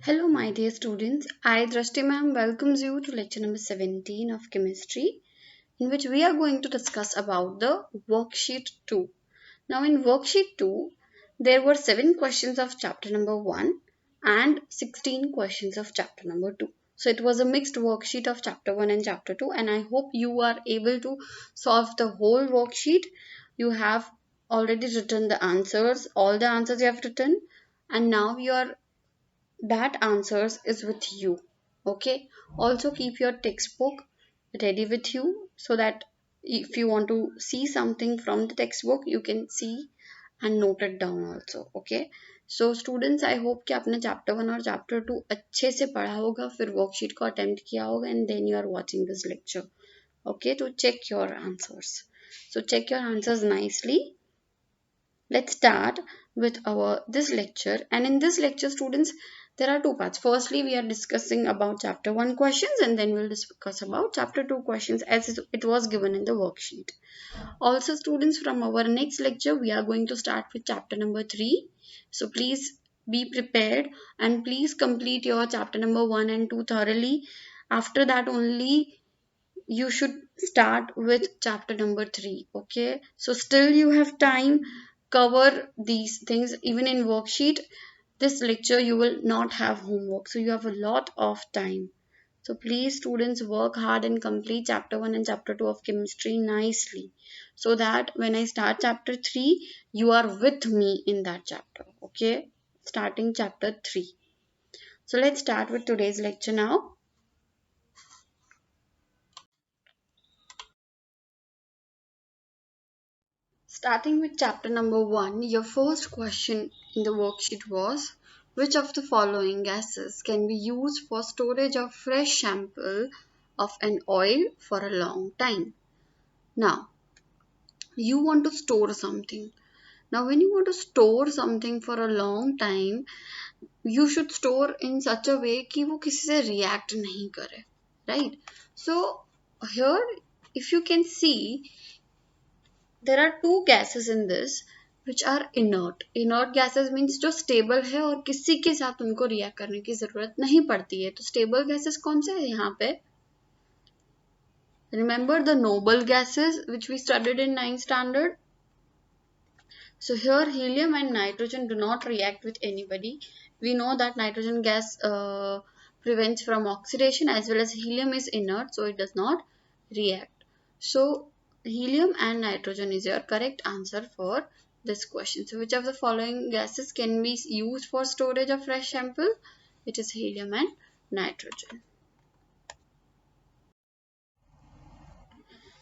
Hello, my dear students. I, Drashti ma'am, welcomes you to lecture number 17 of chemistry, in which we are going to discuss about the worksheet 2. Now, in worksheet 2, there were 7 questions of chapter number 1 and 16 questions of chapter number 2. So, it was a mixed worksheet of chapter 1 and chapter 2, and I hope you are able to solve the whole worksheet. You have already written the answers, all the answers you have written, and now you are that answers is with you. Okay, also keep your textbook ready with you so that if you want to see something from the textbook you can see and note it down also. Okay, so students, I hope कि आपने chapter 1 और chapter 2 अच्छे से पढ़ा होगा, फिर worksheet को attempt किया होगा, and then you are watching this lecture. Okay, to check your answers. So check your answers nicely. Let's start with our this lecture, and in this lecture students, there are two parts. Firstly, we are discussing about chapter 1 questions, and then we'll discuss about chapter 2 questions as it was given in the worksheet. Also students, from our next lecture we are going to start with chapter number 3, so please be prepared and please complete your chapter number 1 and 2 thoroughly. After that only you should start with chapter number 3. Okay, so still you have time. Cover these things. Even in worksheet, this lecture you will not have homework, so you have a lot of time. So please students, work hard and complete chapter 1 and chapter 2 of chemistry nicely, so that when I start chapter 3 you are with me in that chapter. Okay, starting chapter 3. So let's start with today's lecture now. Starting with chapter number 1, your first question in the worksheet was, which of the following gases can be used for storage of fresh sample of an oil for a long time? Now, you want to store something. Now, when you want to store something for a long time, you should store in such a way कि वो किसी से react नहीं करे, right? So, here, if you can see, there are two gases in this which are inert. Inert gases means जो stable है और किसी के साथ उनको react करने की जरूरत नहीं पड़ती है. तो stable gases कौन से हैं यहाँ पे? Remember the noble gases which we studied in 9th standard? So here helium and nitrogen do not react with anybody. We know that nitrogen gas prevents from oxidation, as well as helium is inert, so it does not react. So helium and nitrogen is your correct answer for this question. So which of the following gases can be used for storage of fresh sample? It is helium and nitrogen.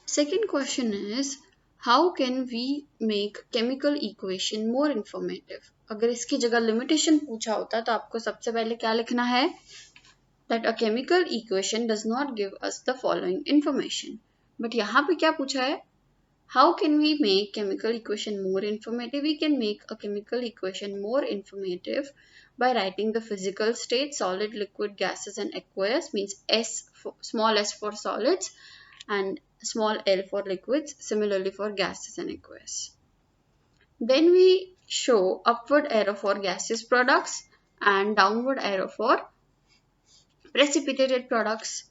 Second question is, how can we make chemical equation more informative? अगर इसकी जगह limitation पूछा होता तो आपको सबसे पहले क्या लिखना है? That a chemical equation does not give us the following information. But यहाँ पे क्या पूछा है? How can we make chemical equation more informative? We can make a chemical equation more informative by writing the physical state, solid, liquid, gases and aqueous, means small s for solids and small l for liquids, similarly for gases and aqueous. Then we show upward arrow for gaseous products and downward arrow for precipitated products.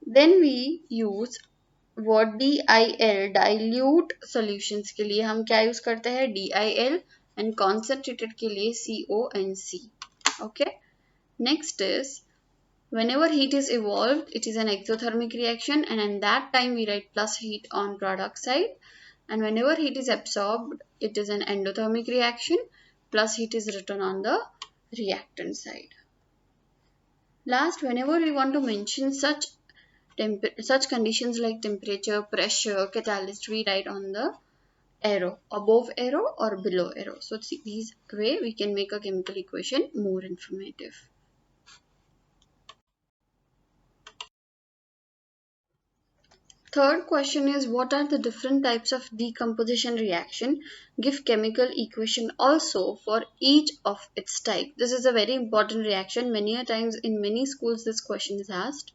Then we use word DIL, dilute solutions के लिए हम क्या use करते हैं? DIL, and concentrated के लिए CONC. Okay. Next is, whenever heat is evolved, it is an exothermic reaction, and in that time we write plus heat on product side. And whenever heat is absorbed, it is an endothermic reaction, plus heat is written on the reactant side. Last, whenever we want to mention such conditions like temperature, pressure, catalyst, we write on the arrow, above arrow or below arrow. So these way we can make a chemical equation more informative. Third question is, what are the different types of decomposition reaction? Give chemical equation also for each of its type. This is a very important reaction. Many a times in many schools this question is asked.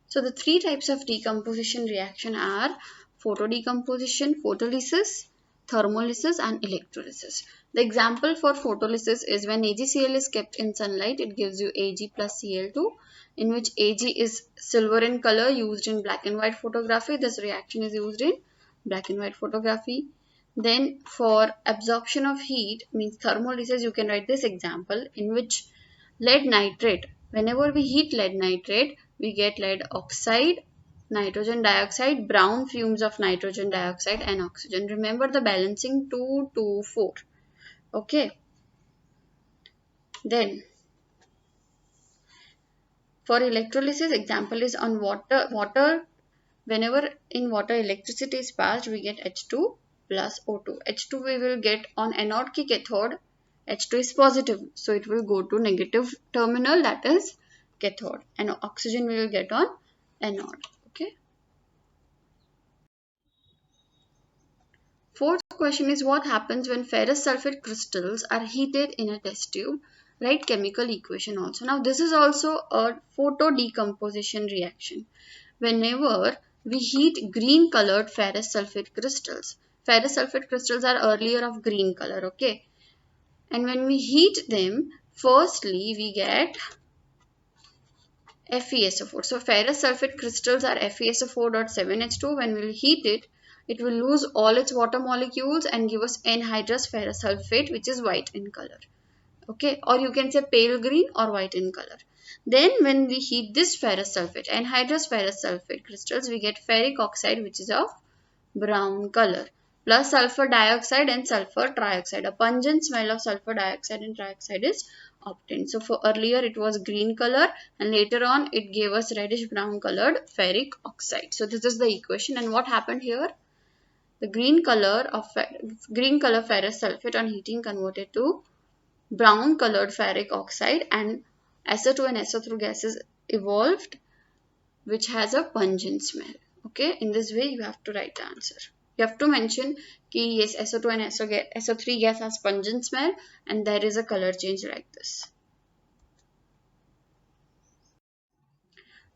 So the three types of decomposition reaction are photodecomposition, photolysis, thermolysis and electrolysis. The example for photolysis is when AgCl is kept in sunlight, it gives you Ag plus Cl2, in which Ag is silver in color used in black and white photography. This reaction is used in black and white photography. Then for absorption of heat, means thermolysis, you can write this example in which lead nitrate, whenever we heat lead nitrate, we get lead oxide, nitrogen dioxide, brown fumes of nitrogen dioxide and oxygen. Remember the balancing 2, 2, 4. Okay. Then for electrolysis, example is on water. Whenever in water electricity is passed, we get H2 plus O2. H2 we will get on anode ki cathode. H2 is positive, so it will go to negative terminal, that is cathode, and oxygen we will get on anode. Okay. Fourth question is what happens when ferrous sulfate crystals are heated in a test tube? Write chemical equation also. Now this is also a photo decomposition reaction. Whenever we heat green colored ferrous sulfate crystals are earlier of green color, okay? And when we heat them, firstly we get FeSO4. So ferrous sulfate crystals are FeSO4.7H2. When we will heat it, it will lose all its water molecules and give us anhydrous ferrous sulfate, which is white in color. Okay, or you can say pale green or white in color. Then when we heat this ferrous sulfate, anhydrous ferrous sulfate crystals, we get ferric oxide, which is of brown color, plus sulfur dioxide and sulfur trioxide. A pungent smell of sulfur dioxide and trioxide is obtained. So for earlier it was green color and later on it gave us reddish brown colored ferric oxide. So this is the equation, and what happened here? The green color ferrous sulfate on heating converted to brown colored ferric oxide, and SO2 and SO3 gases evolved, which has a pungent smell. Okay, in this way you have to write the answer. You have to mention कि yes, SO2 and SO3 gas has pungent smell and there is a color change like this.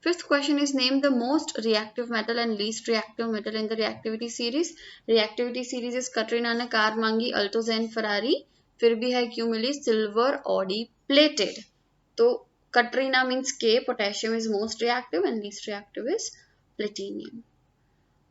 Fifth question is name the most reactive metal and least reactive metal in the reactivity series. Reactivity series is Katrina ने car मांगी, Alto Zen Ferrari, फिर भी है क्यों मिली Silver Audi Plated. तो Katrina means K, potassium is most reactive and least reactive is platinum.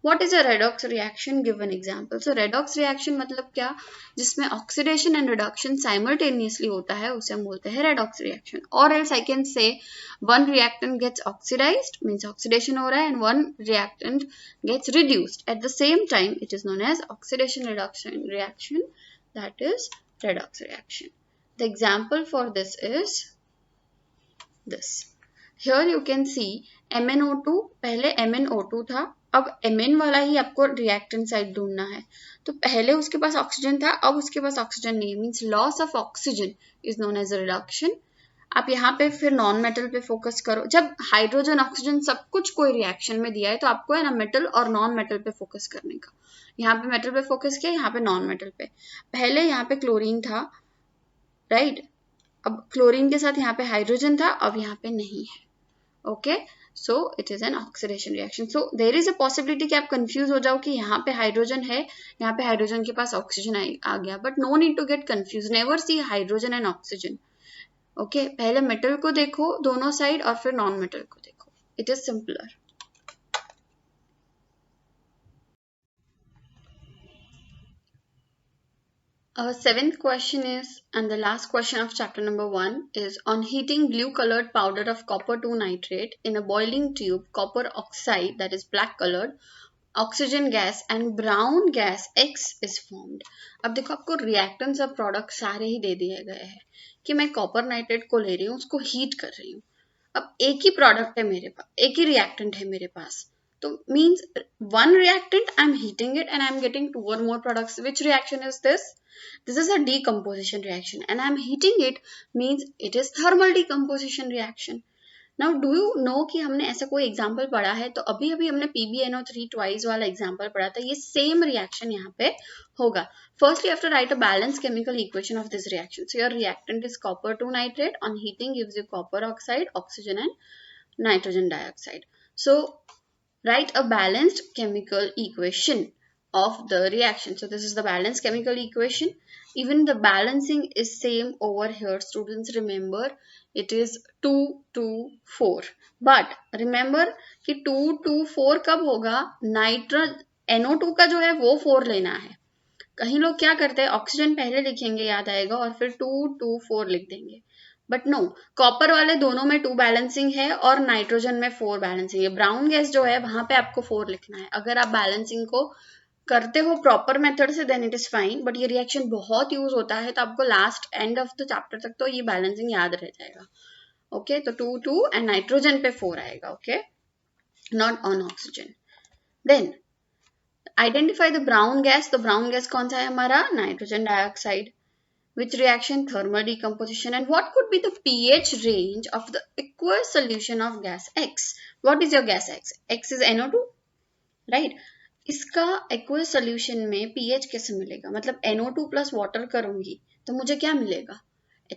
What is a redox reaction? Give an example. So redox reaction मतलब क्या? जिसमें oxidation and reduction simultaneously होता है, उसे हम बोलते हैं redox reaction. Or else I can say one reactant gets oxidized, means oxidation हो रहा है, and one reactant gets reduced. At the same time, it is known as oxidation reduction reaction, that is redox reaction. The example for this is this. Here you can see MnO2, पहले MnO2 था, अब Mn वाला ही आपको reactant side ढूंढना है. तो पहले उसके पास ऑक्सीजन था, अब उसके पास ऑक्सीजन नहीं, means loss of oxygen is known as a reduction. आप यहाँ पे फिर नॉन मेटल पे फोकस करो. जब हाइड्रोजन ऑक्सीजन सब कुछ कोई रिएक्शन में दिया है तो आपको है ना मेटल और नॉन मेटल पे फोकस करने का. यहाँ पे मेटल पे फोकस किया, यहाँ पे नॉन मेटल पे. पहले यहाँ पे क्लोरीन था, राइट? अब क्लोरीन के साथ यहाँ पे हाइड्रोजन था, अब यहाँ पे नहीं है. Okay, so it is an oxidation reaction. So there is a possibility कि आप कंफ्यूज हो जाओ कि यहाँ पे हाइड्रोजन है, यहाँ पे हाइड्रोजन के पास ऑक्सीजन आ गया, but no need to get confuse. Never see hydrogen and oxygen. Okay, पहले मेटल को देखो दोनों साइड और फिर नॉन मेटल को देखो. It is simpler. Our seventh question is, and the last question of chapter number 1 is, on heating blue colored powder of copper 2 nitrate in a boiling tube, copper oxide, that is black colored, oxygen gas and brown gas X is formed. अब देखो आपको reactants और products सारे ही दे दिए गए हैं कि मैं copper nitrate को ले रही हूँ, उसको heat कर रही हूँ. अब एक ही product है मेरे पास, एक ही reactant है मेरे पास, तो means one reactant I'm heating it and I'm getting 2 or more products. Which reaction is this? This is a decomposition reaction and I'm heating it, means it is thermal decomposition reaction. Now do you know कि हमने ऐसा कोई example पढ़ा है? तो अभी अभी हमने PbNO3 twice वाला एग्जाम्पल पढ़ा था. ये सेम रिएक्शन यहाँ पे होगा. Firstly, you have to write a balanced chemical equation of this reaction. So your reactant is copper 2 nitrate. On heating gives you copper oxide, oxygen and nitrogen dioxide. So write a balanced chemical equation of the reaction. So this is the balanced chemical equation. Even the balancing is same over here. Students, remember it is 2 2 4. But remember कि 2 2 4 कब होगा? NO2 का जो है वो 4 लेना है. कहीं लोग क्या करते हैं, ऑक्सीजन पहले लिखेंगे याद आएगा और फिर 2 2 4 लिख देंगे. बट नो, कॉपर वाले दोनों में 2 बैलेंसिंग है और नाइट्रोजन में 4 बैलेंसिंग है. ब्राउन गैस जो है वहां पे आपको 4 लिखना है. अगर आप बैलेंसिंग को करते हो प्रॉपर मेथड से then it is fine. But ये रिएक्शन बहुत यूज होता है तो आपको last end of the chapter तक तो ये बैलेंसिंग याद रह जाएगा. ओके, तो 2 2 एंड नाइट्रोजन पे 4 आएगा. Okay, not on oxygen. Then identify the brown gas. तो ब्राउन गैस कौन सा है हमारा? Nitrogen dioxide. Which reaction? Thermal decomposition. And what could be the pH range of the aqueous solution of gas X? What is your gas X? X is NO2, right? इसका aqueous solution में pH कैसे मिलेगा? मतलब NO2 plus water करूंगी तो मुझे क्या मिलेगा?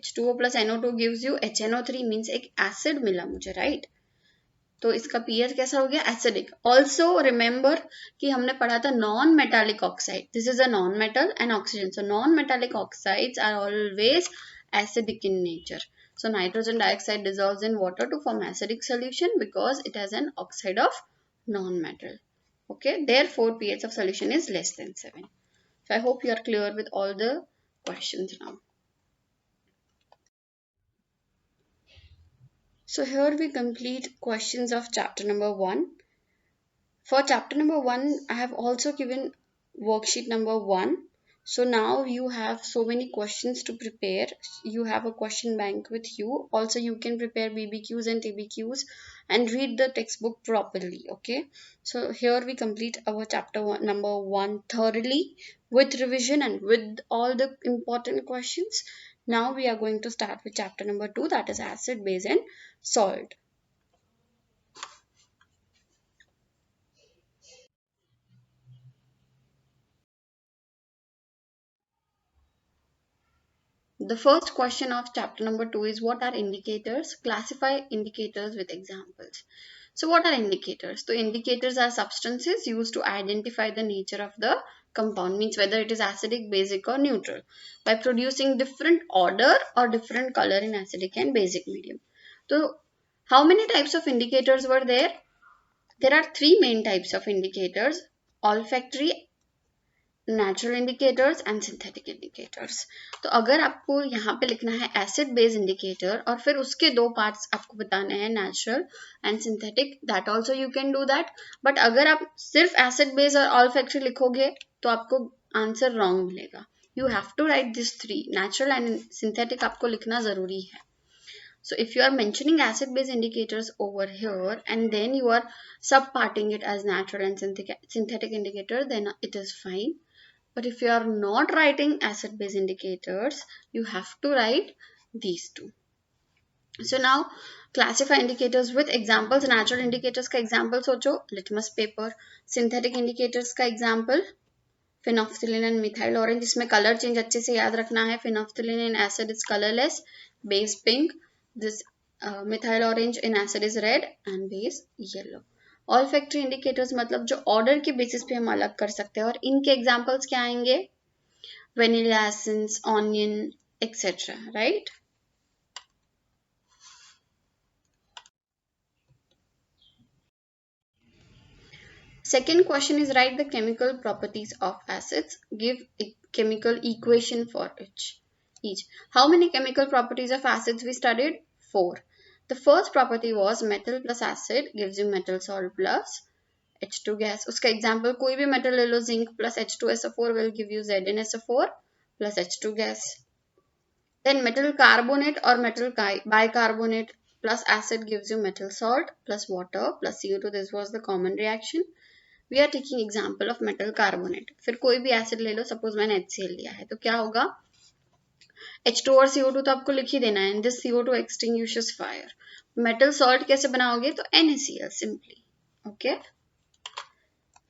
H2O plus NO2 gives you HNO3, means एक acid मिला मुझे, right? तो इसका pH कैसा हो गया? एसिडिक. ऑल्सो रिमेंबर कि हमने पढ़ा था non metallic oxide. This is a non metal and oxygen. So non metallic oxides are always acidic in nature. So nitrogen dioxide dissolves in water to form acidic solution because it has an oxide of non-metal. Okay, therefore pH of solution is less than 7. So I hope you are clear with all the questions now. So here we complete questions of chapter number 1. For chapter number 1, I have also given worksheet number 1. So now you have so many questions to prepare. You have a question bank with you. Also you can prepare BBQs and TBQs and read the textbook properly. Okay. So here we complete our chapter number 1 thoroughly with revision and with all the important questions. Now we are going to start with chapter number 2, that is acid, base and salt. The first question of chapter number 2 is what are indicators? Classify indicators with examples. So what are indicators? So indicators are substances used to identify the nature of the compound, means whether it is acidic, basic or neutral, by producing different order or different color in acidic and basic medium. So how many types of indicators were there? There are 3 main types of indicators: olfactory, natural indicators and synthetic indicators. तो अगर आपको यहाँ पे लिखना है acid base indicator और फिर उसके 2 पार्ट्स आपको बताने हैं, natural and synthetic, that also you can do that. But अगर आप सिर्फ एसिड बेस और ऑल्फैक्टरी लिखोगे तो आपको आंसर रॉन्ग मिलेगा. You have to write this 3, natural and synthetic आपको लिखना जरूरी है. So if you are mentioning acid base indicators over here and then you are subparting it as natural and synthetic indicator, then it is fine. But if you are not writing acid base indicators, you have to write these 2. So now classify indicators with examples. Natural indicators का example सोचो, litmus paper. Synthetic indicators का example phenolphthalein and methyl orange. इसमें color change अच्छे से याद रखना है. Phenolphthalein in acid is colorless, base pink. This methyl orange in acid is red and base yellow. Olfactory indicators मतलब जो ऑर्डर के बेसिस पे हम अलग कर सकते हैं, और इनके एग्जांपल्स क्या आएंगे? Vanilla essence, onion etcetera, right? Second question is write the chemical properties of acids. Give a chemical equation for each. How many chemical properties of acids we studied? 4. The first property was metal plus acid gives you metal salt plus H2 gas. उसका example कोई भी metal ले लो, zinc plus H2SO4 will give you ZnSO4 plus H2 gas. Then metal carbonate or metal bicarbonate plus acid gives you metal salt plus water plus CO2. This was the common reaction. We are taking example of metal carbonate. फिर कोई भी acid ले लो, suppose मैंने HCl लिया है तो क्या होगा? H2 और CO2 तो आपको लिख ही देना है. This CO2 extinguishes fire. Metal salt कैसे बनाओगे? तो NaCl simply. Okay.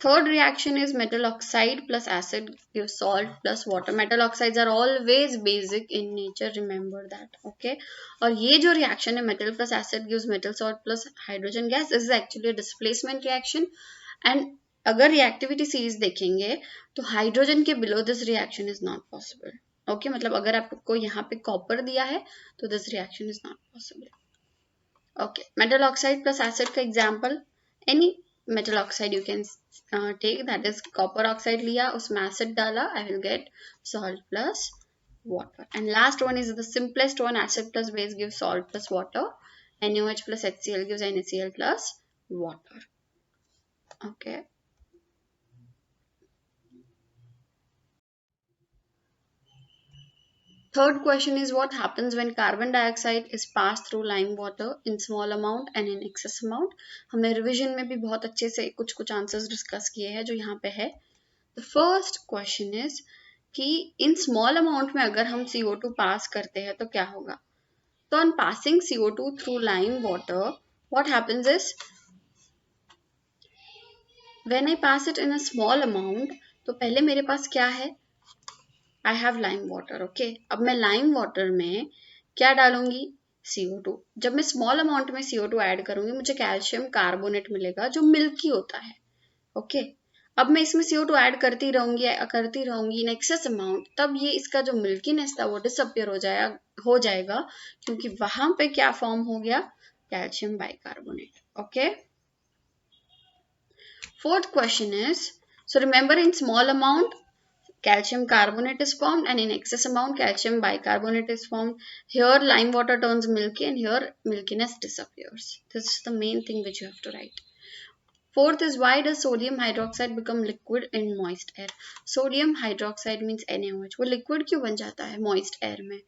Third reaction is metal oxide plus acid gives salt plus water. Metal oxides are always basic in nature, remember that. Okay. और ये जो reaction है metal plus acid gives metal salt plus hydrogen gas, this is actually a displacement reaction and अगर reactivity series देखेंगे तो hydrogen के below this reaction is not possible. Okay, मतलब अगर आपको यहाँ पे कॉपर दिया है तो this reaction is not possible. Okay, metal oxide plus acid का example, any metal oxide you can take, that is copper oxide लिया, उसमें एसिड डाला, I will get salt plus water. And last one is the simplest one, acid plus base gives salt plus water, NaOH plus HCl gives NaCl plus water. Okay. Third question is what happens when carbon dioxide is passed through lime water in small amount and in excess amount. हमने revision में भी बहुत अच्छे से कुछ कुछ answers discuss किए हैं जो यहाँ पे है. The first question is कि इन स्मॉल अमाउंट में अगर हम CO2 पास करते हैं तो क्या होगा. So on passing CO2 through lime water, what happens is when I pass it in a small amount, तो पहले मेरे पास क्या है, I have lime water. Okay, अब मैं lime water में क्या डालूंगी, CO2. जब मैं स्मॉल अमाउंट में CO2 ऐड करूंगी मुझे कैल्शियम कार्बोनेट मिलेगा जो मिल्की होता है. ओके, अब मैं इसमें CO2 ऐड करती रहूंगी इन एक्सेस अमाउंट, तब ये इसका जो मिल्कीनेस था वो डिसअपियर हो जाएगा क्योंकि वहां पे क्या फॉर्म हो गया, calcium bicarbonate. Okay. Fourth question is, so remember in small amount calcium carbonate is formed and in excess amount calcium bicarbonate is formed. Here lime water turns milky and here milkiness disappears. This is the main thing which you have to write. Fourth is, why does sodium hydroxide become liquid in moist air? Sodium hydroxide means NaOH. वो liquid क्यों बन जाता है moist air में?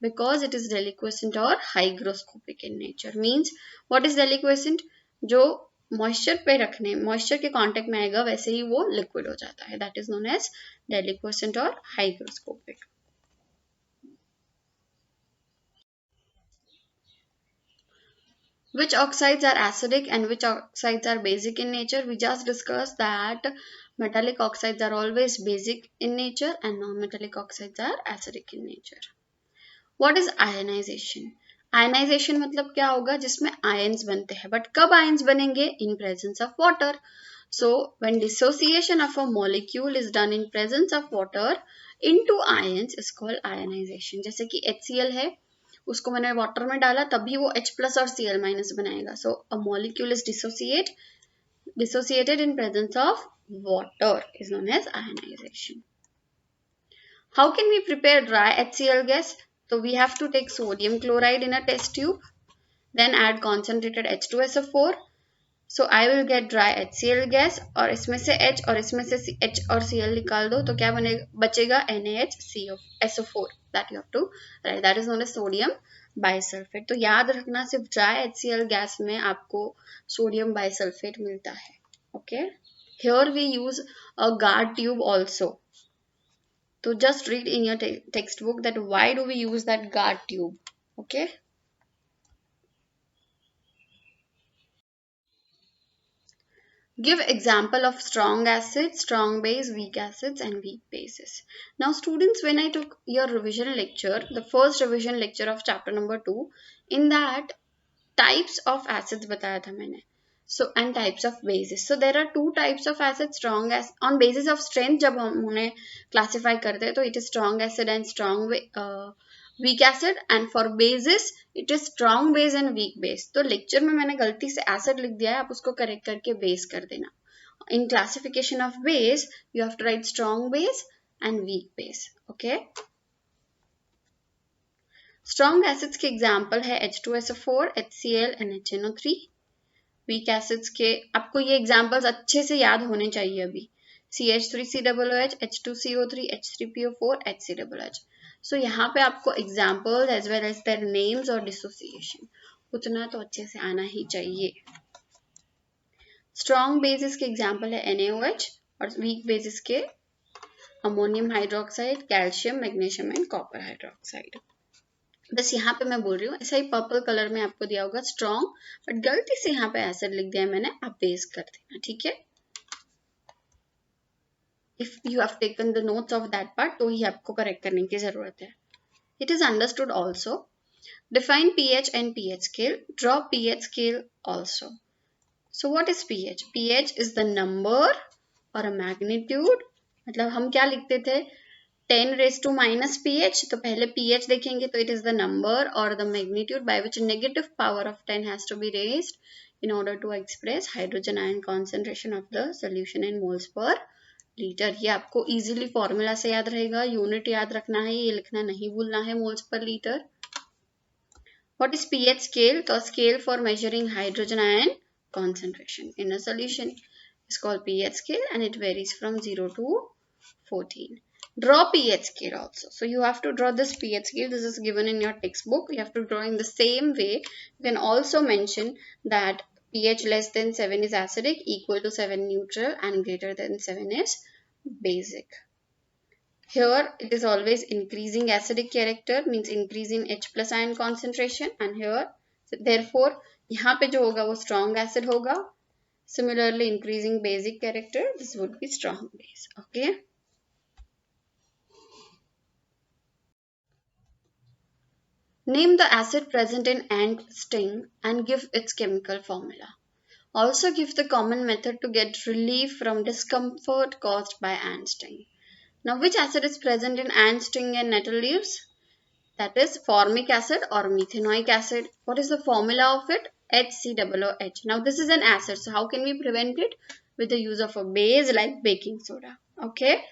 Because it is deliquescent or hygroscopic in nature. Means what is deliquescent? जो moisture पे रखने, moisture के कांटेक्ट में आएगा वैसे ही वो लिक्विड हो जाता है. That is known as deliquescent और hygroscopic. Which oxides are acidic and which oxides are basic in nature? We just discussed that metallic oxides are always basic in nature and non-metallic oxides are acidic in nature. What is ionization? Ionization मतलब क्या होगा, जिसमें ions बनते हैं. But कब ions बनेंगे, in presence of water. So when dissociation of a molecule is done in presence of water into ions is called ionization. जैसे कि HCl है, उसको मैंने वाटर में डाला तभी वो H प्लस और Cl माइनस बनाएगा. So a molecule is dissociated in presence of water is known as ionization. How can we prepare dry HCl gas? So we have to take sodium chloride in a test tube, then add concentrated H2SO4. So I will get dry HCl gas और इसमें से H और इसमें से H और Cl निकाल दो तो क्या बचेगा, NaHCO4. That you have to write. That is known as sodium bisulfate. तो याद रखना सिर्फ dry HCl गैस में आपको sodium bisulfate मिलता है. Okay. Here we use a guard tube also. So just read in your textbook that why do we use that guard tube. Okay. Give example of strong acids, strong base, weak acids and weak bases. Now students, when I took your revision lecture, the first revision lecture of chapter number 2, in that types of acids बताया था मैंने. So and types of bases. So there are two types of acids, strong acid on basis of strength. जब हम उन्हें classify करते हैं तो it is strong acid and strong weak acid, and for bases it is strong base and weak base. तो lecture में मैंने गलती से acid लिख दिया है, आप उसको correct करके base कर देना. In classification of base you have to write strong base and weak base. Okay. Strong acids के example है H2SO4, HCl and HNO3. Weak acids के आपको ये एग्जांपल्स अच्छे से याद होने चाहिए अभी. CH3COOH, H2CO3, H3PO4, HCOOH. सो यहाँ पे आपको examples as well as their names और डिसोसिएशन उतना तो अच्छे से आना ही चाहिए. स्ट्रॉन्ग बेसिस के एग्जांपल है NaOH और वीक बेसिस के ammonium hydroxide, calcium, magnesium and copper hydroxide. बस यहाँ पे मैं बोल रही हूँ, ऐसा ही पर्पल कलर में आपको दिया होगा स्ट्रॉन्ग, बट गलती से यहाँ पे एसिड लिख दिया मैंने, आप बेस कर देना. ठीक है. If you have taken the notes of that part तो ही आपको करेक्ट करने की जरूरत है. It is understood also. Define pH and pH scale. Draw pH scale also. So what is pH? pH is the number और अ magnitude, मतलब हम क्या लिखते थे 10 raised to minus pH, तो पहले pH देखेंगे तो it is the number or the magnitude by which negative power of 10 has to be raised in order to express hydrogen ion concentration of the solution in moles per liter. ये आपको easily formula से याद रहेगा, unit याद रखना है, ये लिखना नहीं भूलना है, moles per liter. What is pH scale? तो scale for measuring hydrogen ion concentration in a solution is called pH scale and it varies from 0 to 14. Draw pH scale also. So you have to draw this pH scale. This is given in your textbook. You have to draw in the same way. You can also mention that pH less than 7 is acidic, equal to 7 neutral and greater than 7 is basic. Here it is always increasing acidic character, means increase in H plus ion concentration, and here so therefore यहाँ पे जो होगा वो strong acid होगा. Similarly increasing basic character, this would be strong base. Okay. Name the acid present in ant sting and give its chemical formula. Also give the common method to get relief from discomfort caused by ant sting. Now, which acid is present in ant sting and nettle leaves? That is formic acid or methanoic acid. What is the formula of it? HCOOH. Now, this is an acid. So, how can we prevent it? With the use of a base like baking soda. Okay.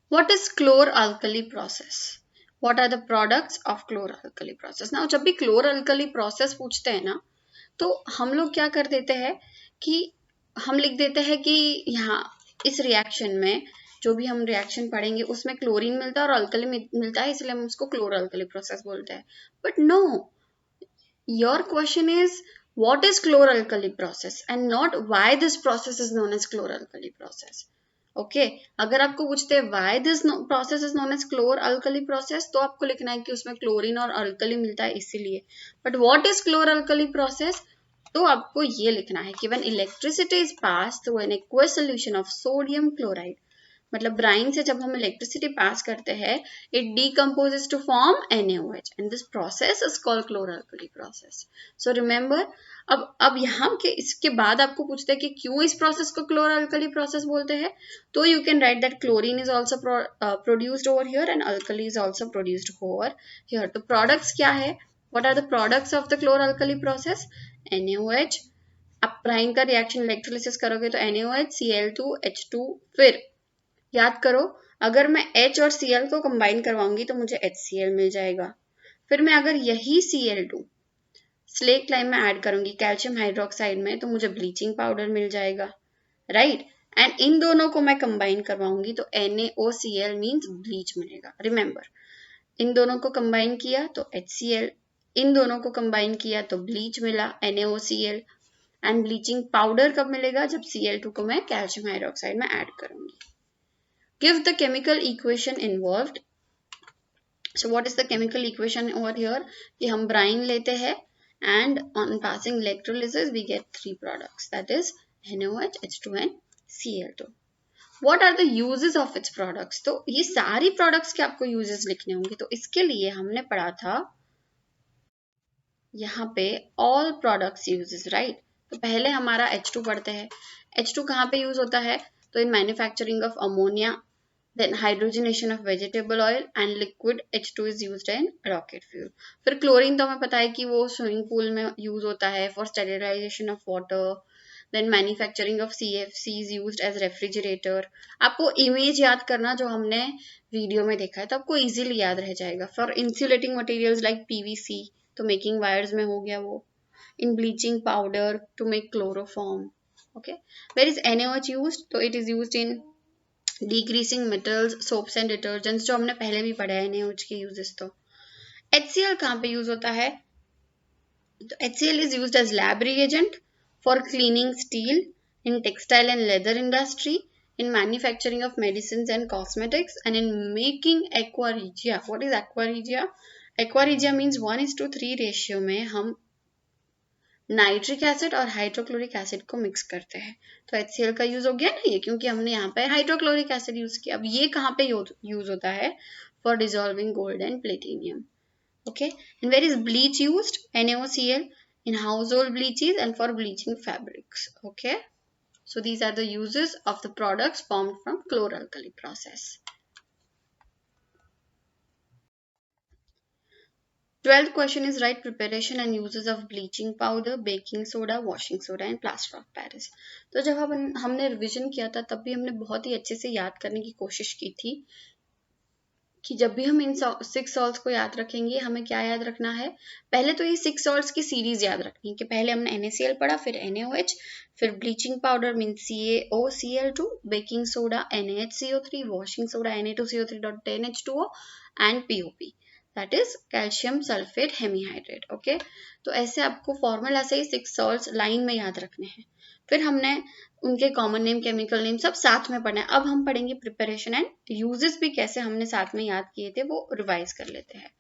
What is chloralkali process? What are the products of chloralkali process? Now, जब भी chloralkali process पूछते हैं ना, तो हम लोग क्या कर देते हैं कि हम लिख देते हैं कि यहाँ इस रिएक्शन में जो भी हम रिएक्शन पढ़ेंगे उसमें क्लोरीन मिलता है और अल्कली मिलता है, इसलिए हम उसको क्लोरअल्कली प्रोसेस बोलते हैं. But no, your question is what is chloralkali process and not why this process is known as chloralkali process. Okay, अगर आपको पूछते हैं why this process is known as chloralkali process, तो आपको लिखना है कि उसमें क्लोरीन और अल्कली मिलता है इसीलिए. But what is chloralkali process? तो आपको ये लिखना है कि when electricity is passed through an aqueous solution of sodium chloride, मतलब ब्राइन से जब हम इलेक्ट्रिसिटी पास करते हैं, it decomposes to form NaOH and this process is called chloralkali process. So remember, अब यहाँ के इसके बाद आपको पूछते हैं कि क्यों इस प्रोसेस को chloralkali process बोलते हैं, तो you can write that chlorine is also produced over here and alkali is also produced over here. तो products क्या है? What are the products of the chloralkali process? NaOH. आप ब्राइन का reaction electrolysis करोगे तो NaOH, Cl2, H2, फिर याद करो, अगर मैं H और Cl को कंबाइन करवाऊंगी तो मुझे HCl मिल जाएगा. फिर मैं अगर यही Cl2 स्लेक लाइम में ऐड करूंगी कैल्शियम हाइड्रोक्साइड में तो मुझे ब्लीचिंग पाउडर मिल जाएगा, राइट. एंड इन दोनों को मैं कंबाइन करवाऊंगी तो NaOCl मीन्स ब्लीच मिलेगा. रिमेंबर, इन दोनों को कंबाइन किया तो HCl, इन दोनों को कंबाइन किया तो ब्लीच मिला NaOCl. एंड ब्लीचिंग पाउडर कब मिलेगा? जब Cl2 को मैं कैल्शियम हाइड्रोक्साइड में ऐड करूंगी. Give the chemical equation involved. So what is the chemical equation over here? कि हम ब्राइन लेते हैं and on passing electrolysis we get three products, that is NaOH, H2 and Cl2. What are the uses of its products? तो ये सारी products के आपको uses लिखने होंगे. तो इसके लिए हमने पढ़ा था यहाँ पे all products uses, right? तो पहले हमारा H2 पढ़ते हैं. H2 कहाँ पे यूज होता है? तो in manufacturing of ammonia, then hydrogenation of vegetable oil and liquid H2 is used in rocket fuel. फिर क्लोरीन तो हमें पता है कि वो स्विमिंग पूल में यूज होता है for sterilization of water. Then manufacturing of CFC is used as refrigerator. आपको इमेज याद करना जो हमने वीडियो में देखा है तो आपको इजीली याद रह जाएगा. For insulating materials like PVC, तो मेकिंग वायर्स में हो गया वो. In bleaching powder to make chloroform. Okay, where is NaOH used? तो it is used in decreasing metals, soaps and detergents, जो हमने पहले भी पढ़ा है NaOH के uses. तो HCl कहाँ पे यूज होता है? तो HCl is used as lab reagent for cleaning steel in textile and leather industry, in manufacturing of medicines and cosmetics, and in making aqua regia. What is aqua regia? Aqua regia means 1:3 ratio में हम nitric acid और hydrochloric acid को mix करते हैं. तो HCl का use हो गया ना ये, क्योंकि हमने यहाँ पे हाइड्रोक्लोरिक एसिड यूज किया. अब ये कहाँ पे यूज होता है? For dissolving gold and platinum. Okay, and where is bleach used? NaOCl in household bleaches and for bleaching fabrics. Okay, so these are the uses of the products formed from chloralkali process. 12th question is write preparation and uses of bleaching powder, baking soda, washing soda and plaster of Paris. तो जब हमने revision किया था तब भी हमने बहुत ही अच्छे से याद करने की कोशिश की थी कि जब भी हम इन 6 सॉल्ट्स को याद रखेंगे हमें क्या याद रखना है. पहले तो ये 6 सॉल्ट्स की सीरीज याद रखनी है कि पहले हमने NaCl पढ़ा, फिर NaOH, फिर bleaching powder means CaOCl2, baking soda NaHCO3, washing soda Na2CO3.10H2O and POP, that is calcium sulphate hemihydrate. Okay, तो ऐसे आपको फॉर्मूला से ही 6 सॉल्ट्स लाइन में याद रखने हैं. फिर हमने उनके कॉमन नेम, केमिकल नेम सब साथ में पढ़ना है. अब हम पढ़ेंगे प्रिपरेशन एंड यूजेस भी कैसे हमने साथ में याद किए थे वो रिवाइज कर लेते हैं.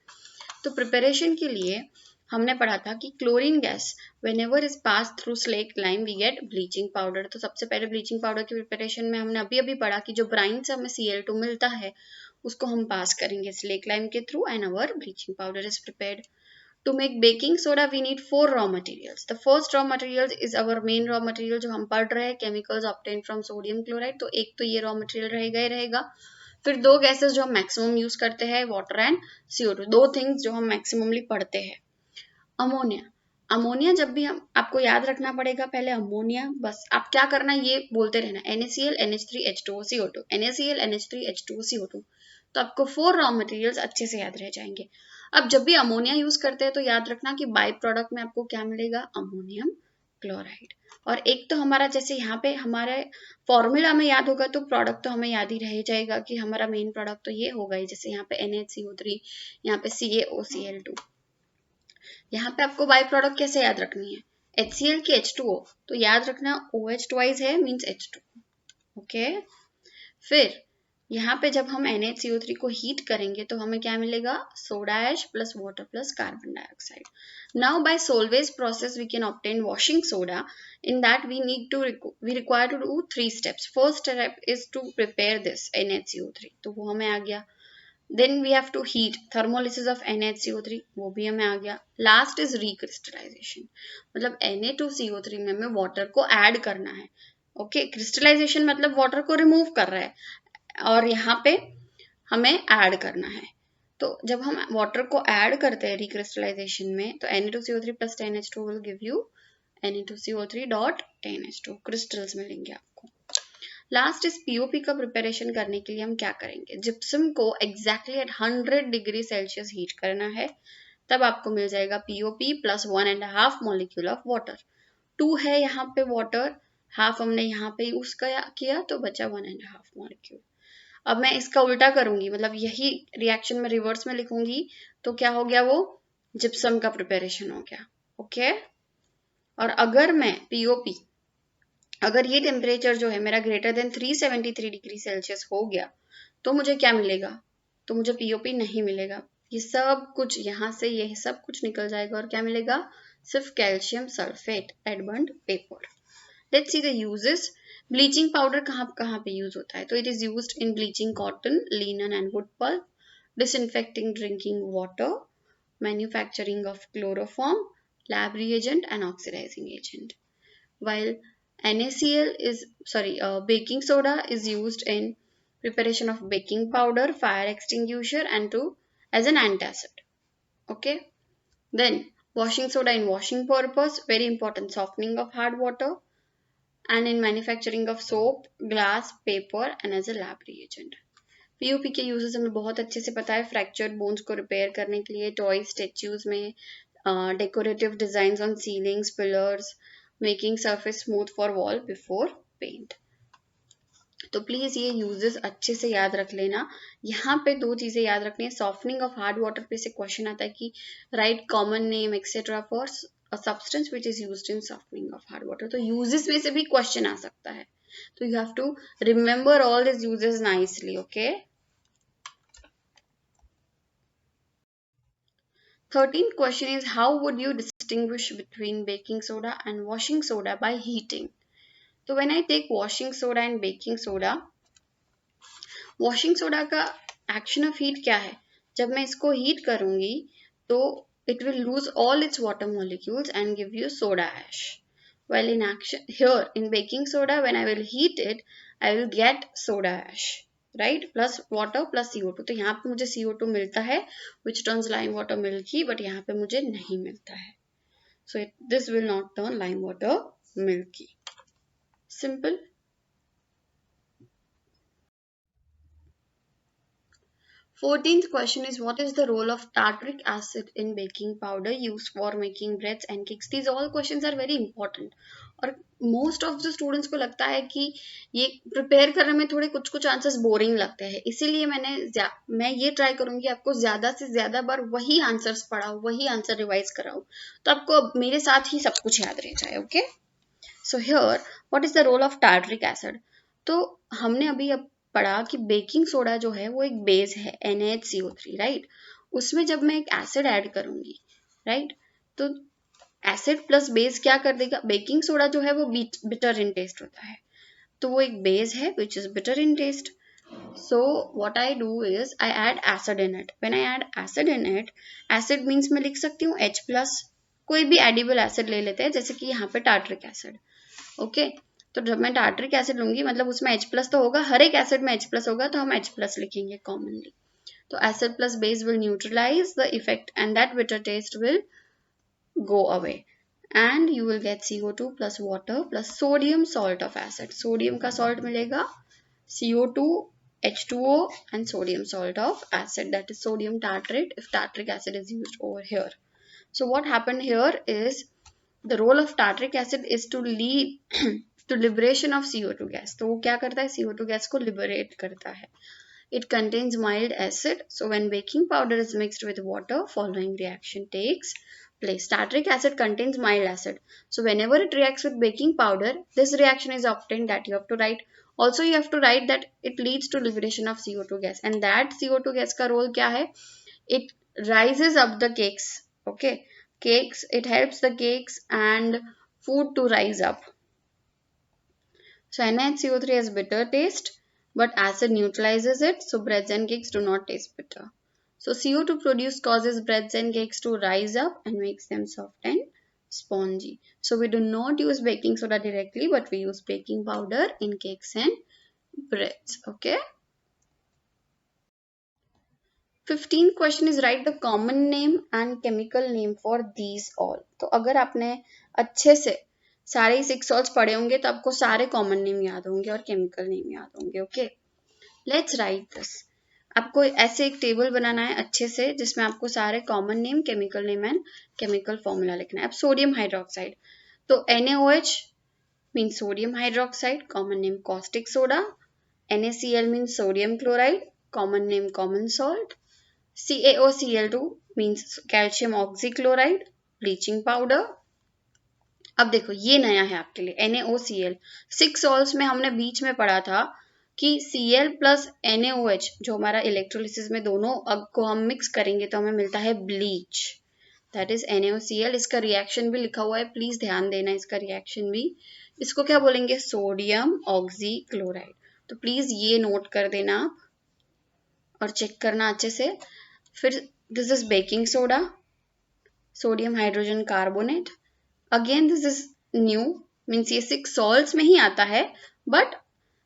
तो प्रिपरेशन के लिए हमने पढ़ा था कि chlorine gas whenever is pass through slake lime we get bleaching powder. तो सबसे पहले ब्लीचिंग पाउडर की प्रिपरेशन में हमने अभी पढ़ा कि जो ब्राइन से हमें Cl2 मिलता है उसको हम पास करेंगे स्लेक लाइम के through and our bleaching powder is prepared. To make baking soda we need 4 raw materials. The first raw material is our main raw material जो हम पढ़ रहे हैं, chemicals obtained from sodium chloride. तो एक तो ये raw material रहेगा ही रहेगा. फिर दो गैसेस जो हम मैक्सिमम यूज करते हैं, वाटर एंड CO2. दो थिंग्स जो हम मैक्सिममली पढ़ते हैं. अमोनिया जब भी हम आपको याद रखना पड़ेगा पहले अमोनिया, बस आप क्या करना ये बोलते रहना NaCl NH3H2O CO2 NaCl NH3H2O CO2. तो आपको 4 रॉ मटेरियल्स अच्छे से याद रह जाएंगे. अब जब भी अमोनिया यूज करते हैं तो याद रखना कि बाय प्रोडक्ट में आपको क्या मिलेगा, अमोनियम क्लोराइड. और एक तो हमारा जैसे यहाँ पे हमारे फॉर्मूला में याद होगा तो प्रोडक्ट तो हमें याद ही रह जाएगा कि हमारा मेन प्रोडक्ट तो ये होगा ही. जैसे यहाँ पे NaCO3, यहाँ पे CaOCl2. यहाँ पे आपको बाय प्रोडक्ट कैसे याद रखनी है, HCl की H2O, तो याद रखना OH ट्वाइस है मीन्स H2. ओके, फिर यहाँ पे जब हम NaCO3 को हीट करेंगे तो हमें क्या मिलेगा, soda ash plus water plus carbon dioxide. Now by Solvay's process we can obtain washing soda. In that we require to do 3 steps. First step is to prepare this NaCO3, तो वो हमें आ गया. Then we have to heat thermolysis of NaCO3, वो भी हमें आ गया. Last is recrystallization, मतलब Na2CO3 में हमें वाटर को ऐड करना है. ओके, क्रिस्टलाइजेशन मतलब वाटर को रिमूव कर रहा है और यहाँ पे हमें ऐड करना है. तो जब हम वाटर को ऐड करते हैं रिक्रिस्टलाइजेशन में तो Na2CO3 plus 10H2 will give you Na2CO3.10H2 crystals मिलेंगे आपको. लास्ट इस POP का प्रिपरेशन करने के लिए हम क्या करेंगे, जिप्सम को exactly at 100 degree Celsius heat करना है, तब आपको मिल जाएगा POP plus 1.5 molecule of water. 2 है यहाँ पे वाटर, हाफ हमने यहाँ पे यूज किया तो बचा 1.5 मॉलिक्यूल. अब मैं इसका उल्टा करूंगी, मतलब यही रिएक्शन में रिवर्स में लिखूंगी तो क्या हो गया, वो जिप्सम का प्रिपरेशन हो गया. ओके, और अगर मैं POP, अगर ये टेम्परेचर जो है मेरा ग्रेटर देन 373 डिग्री सेल्सियस हो गया तो मुझे क्या मिलेगा, तो मुझे POP नहीं मिलेगा. ये सब कुछ यहाँ से ये सब कुछ निकल जाएगा और क्या मिलेगा, सिर्फ कैल्शियम सल्फेट एडबर्न्ड paper. Let's see the uses. Bleaching powder कहाँ पे यूज होता है, तो it is used in bleaching cotton, linen and wood pulp, disinfecting drinking water, manufacturing of chloroform, lab reagent and oxidizing agent. While baking soda is used in preparation of baking powder, fire extinguisher and as an antacid. Okay, then washing soda in washing purpose, very important, softening of hard water, and in manufacturing of soap, glass, paper and as a lab reagent. POP के uses हमें बहुत अच्छे से पता है, fractured bones को repair करने के लिए, टॉय स्टेच्यूज में, decorative designs on ceilings, pillars, making surface smooth for wall before paint. तो प्लीज ये यूजेस अच्छे से याद रख लेना. यहाँ पे 2 चीजें याद रखनी है. सॉफ्टनिंग ऑफ हार्ड वाटर पे से क्वेश्चन आता है कि right common name etcetera for a substance which is used in softening of hard water. तो यूजेस में से भी क्वेश्चन आ सकता है, तो you have to remember all this uses nicely. Okay, 13th question is how would you distinguish between baking soda and washing soda by heating. So when I take washing soda and baking soda, washing soda का action of heat क्या है, जब मैं इसको heat करूंगी तो it will lose all its water molecules and give you soda ash. While in action here in baking soda, when I will heat it, I will get soda ash, right? Plus water plus CO2. तो यहाँ पे मुझे CO2 मिलता है which turns lime water milky, but यहाँ पे मुझे नहीं मिलता है. So this will not turn lime water milky. Simple. 14th question is, what is the role of tartaric acid in baking powder used for making breads and cakes? These all questions are very important. और most of the students को लगता है कि ये prepare करने में थोड़े कुछ कुछ आंसर्स बोरिंग लगते हैं, इसीलिए मैं ये ट्राई करूंगी आपको ज्यादा से ज्यादा बार वही आंसर्स पढ़ाऊं, वही आंसर रिवाइज कराऊं, तो आपको मेरे साथ ही सब कुछ याद रह जाए. Okay, so here what is the role of tartaric acid? तो हमने अभी पढ़ा कि बेकिंग सोडा जो है वो एक बेस है NaHCO3, राइट? उसमें जब मैं एक एसिड ऐड करूंगी, राइट, तो एसिड प्लस बेस क्या कर देगा? बेकिंग सोडा जो है वो बिटर इन टेस्ट होता है, तो वो एक बेस है which is bitter in taste. So what I do is I add acid in it. When I add acid in it, acid means मैं लिख सकती हूँ H plus, कोई भी एडिबल एसिड ले लेते हैं, जैसे कि यहाँ पे टार्टरिक एसिड. ओके, तो जब मैं टार्टरिक एसिड लूंगी मतलब उसमें H प्लस तो होगा, हर एक एसिड में H प्लस होगा, तो हम H प्लस लिखेंगे कॉमनली. तो acid plus base will neutralize the effect and that bitter taste will go away and you will get CO2 plus water plus sodium salt of acid. Sodium का salt मिलेगा, CO2, H2O and sodium salt of acid, that is sodium tartrate if tartaric acid is used over here. So what happened here is the role of tartaric acid is to lead to liberation of CO2 gas. तो वो क्या करता है? CO2 gas को liberate करता है. It contains mild acid, so when baking powder is mixed with water, following reaction takes place. Tartaric acid contains mild acid, so whenever it reacts with baking powder, this reaction is obtained, that you have to write. Also you have to write that it leads to liberation of CO2 gas, and that CO2 gas का role क्या है? It rises up the cakes. Okay, cakes, it helps the cakes and food to rise up. So NaHCO3 has bitter taste, but acid neutralizes it, so breads and cakes do not taste bitter. So CO2 produced causes breads and cakes to rise up and makes them soft and spongy. So we do not use baking soda directly, but we use baking powder in cakes and breads. Okay. 15th question is, write the common name and chemical name for these all. तो अगर आपने अच्छे से सारे 6 salts पढ़े होंगे तो आपको सारे कॉमन नेम याद होंगे और केमिकल नेम याद होंगे. Okay, let's write this. आपको ऐसे एक टेबल बनाना है अच्छे से, जिसमें आपको सारे common name, chemical name and chemical formula लिखना है. अब सोडियम हाइड्रोक्साइड, तो NaOH means sodium hydroxide, common name caustic soda. NaCl means sodium chloride, common name common salt. CaOCl2 means calcium oxychloride, bleaching powder. अब देखो ये नया है आपके लिए, NaOCl. 6 सॉल्ट्स में हमने बीच में पढ़ा था कि Cl प्लस NaOH जो हमारा इलेक्ट्रोलिसिस में दोनों को हम मिक्स करेंगे तो हमें मिलता है ब्लीच, दैट इज NaOCl. इसका रिएक्शन भी लिखा हुआ है, प्लीज ध्यान देना इसका रिएक्शन भी. इसको क्या बोलेंगे? Sodium oxychloride. तो प्लीज ये नोट कर देना और चेक करना अच्छे से. फिर this is baking soda, sodium hydrogen carbonate. Again this is new, means ये 6 सॉल्ट्स में ही आता है, बट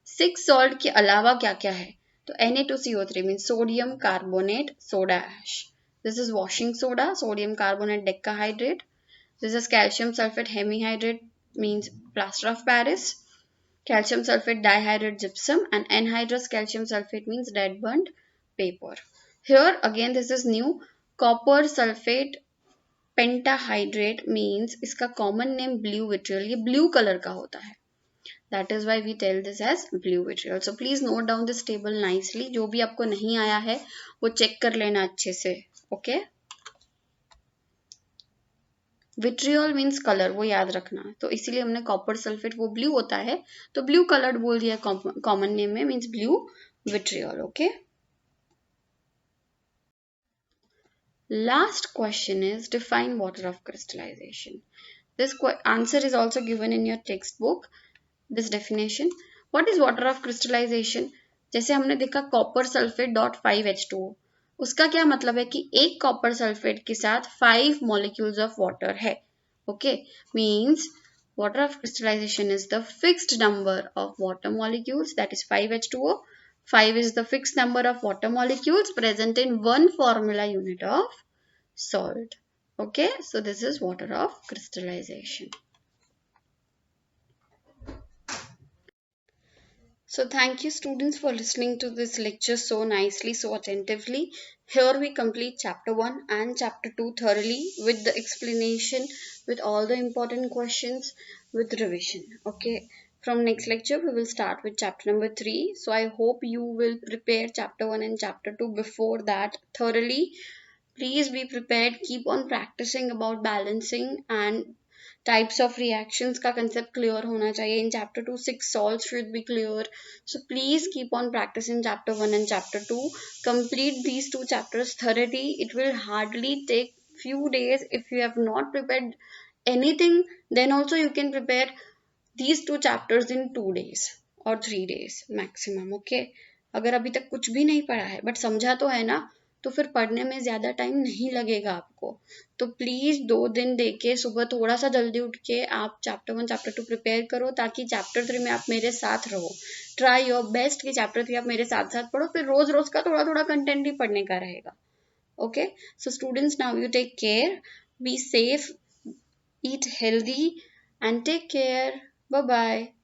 6 सॉल्ट के अलावा क्या क्या है? तो Na2CO3 means sodium carbonate soda ash. This is washing soda, sodium carbonate decahydrate. This is calcium sulphate hemihydrate means plaster of Paris. Calcium sulfate dihydrate gypsum and anhydrous calcium sulfate means red burnt paper. Here again this is new, copper sulfate pentahydrate means इसका common name blue vitriol, ये blue color का होता है, that is why we tell this as blue vitriol. So please note down this table nicely. जो भी आपको नहीं आया है वो चेक कर लेना अच्छे से. Okay, विट्रियोल मीन्स कलर, वो याद रखना. तो इसीलिए हमने कॉपर सल्फेट, वो ब्लू होता है तो ब्लू कलर्ड बोल दिया कॉमन नेम में, means blue vitriol. Okay, last question is define water of crystallization. This answer is also given in your text book. This definition, what is water of crystallization? जैसे हमने देखा copper sulphate .5H2O. उसका क्या मतलब है कि एक कॉपर सल्फेट के साथ 5 मॉलिक्यूल्स ऑफ वाटर है. Okay, means water of crystallization is the fixed number of water molecules, that is 5H2O. 5 is the fixed number of water molecules present in one formula unit of salt. Okay, so this is water of crystallization. So thank you students for listening to this lecture so nicely, so attentively. Here we complete chapter 1 and chapter 2 thoroughly with the explanation, with all the important questions, with revision. Okay, from next lecture we will start with chapter number 3. So I hope you will prepare chapter 1 and chapter 2 before that thoroughly. Please be prepared, keep on practicing about balancing and types of reactions का concept clear होना चाहिए. In chapter 2 6 salts should be clear. So please keep on practicing chapter 1 and chapter 2. Complete these two chapters thoroughly. It will hardly take few days. If you have not prepared anything, then also you can prepare these two chapters in 2 days or 3 days maximum. Okay, अगर अभी तक कुछ भी नहीं पढ़ा है but समझा तो है ना, तो फिर पढ़ने में ज़्यादा टाइम नहीं लगेगा आपको. तो प्लीज़ 2 दिन देके सुबह थोड़ा सा जल्दी उठ के आप चैप्टर 1 चैप्टर 2 प्रिपेयर करो, ताकि चैप्टर 3 में आप मेरे साथ रहो. ट्राई योर बेस्ट कि चैप्टर 3 आप मेरे साथ साथ पढ़ो, फिर रोज रोज का थोड़ा थोड़ा कंटेंट ही पढ़ने का रहेगा. Okay, so students, now you take care, be safe, eat healthy, and take care. Bye bye.